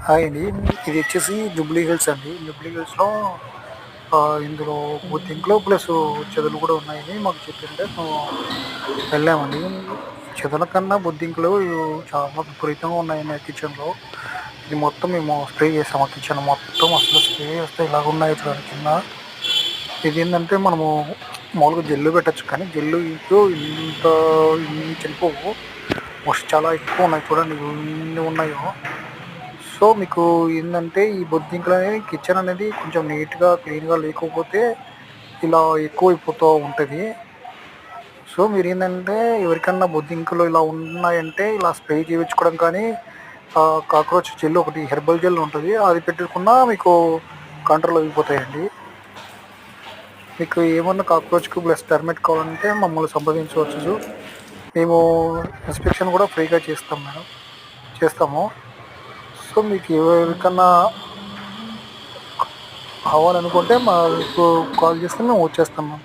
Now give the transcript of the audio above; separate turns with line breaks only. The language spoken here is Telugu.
హాయ్ అండి. ఇది వచ్చేసి జూబ్లీ హిల్స్ అండి. జూబ్లీ హిల్స్‌లో ఇందులో బొద్దింకలు ప్లస్ చెదలు కూడా ఉన్నాయని మాకు చెప్పింటే మేము వెళ్ళామండి. చెదల కన్నా బొద్దింకలు చాలా విపరీతంగా ఉన్నాయండి ఆ కిచెన్‌లో. ఇది మొత్తం మేము స్ప్రే చేసాం. ఆ కిచెన్ మొత్తం అసలు స్ప్రే చేస్తే ఇలాగున్నాయి చూడండి కింద. ఇదేంటంటే మనము మామూలుగా జెల్లు పెట్టొచ్చు కానీ జెల్లుతో ఇన్ని చనిపోవు. మోస్ట్ చాలా ఎక్కువ ఉన్నాయి చూడండి ఎన్ని ఉన్నాయో. సో, మీకు ఏందంటే ఈ బొద్దింకలనేవి కిచెన్ అనేది కొంచెం నీట్‌గా, క్లీన్‌గా లేకపోతే ఇలా ఎక్కువైపోతూ ఉంటది. సో, మీరేందంటే ఎవరికన్నా బొద్దింకలు ఇలా ఉన్నాయంటే ఇలా స్ప్రే చేపించుకోవడం కానీ, కాక్రోచ్ జెల్ ఒకటి హెర్బల్ జెల్ ఉంటది. అది పెట్టుకున్నా మీకు కంట్రోల్ అయిపోతాయండి. మీకు ఏమన్నా కాక్రోచ్‌కు ప్లస్ టర్మరిక్ కావాలంటే మమ్మల్ని సంప్రదించవచ్చు. మేము ఇన్స్‌పెక్షన్ కూడా ఫ్రీగా చేస్తాం మేడం. చేస్తాము. సో, మీకు ఎవరికన్నా కావాలనుకుంటే మాకు కాల్ చేస్తే మేము వచ్చేస్తాం మ్యామ్.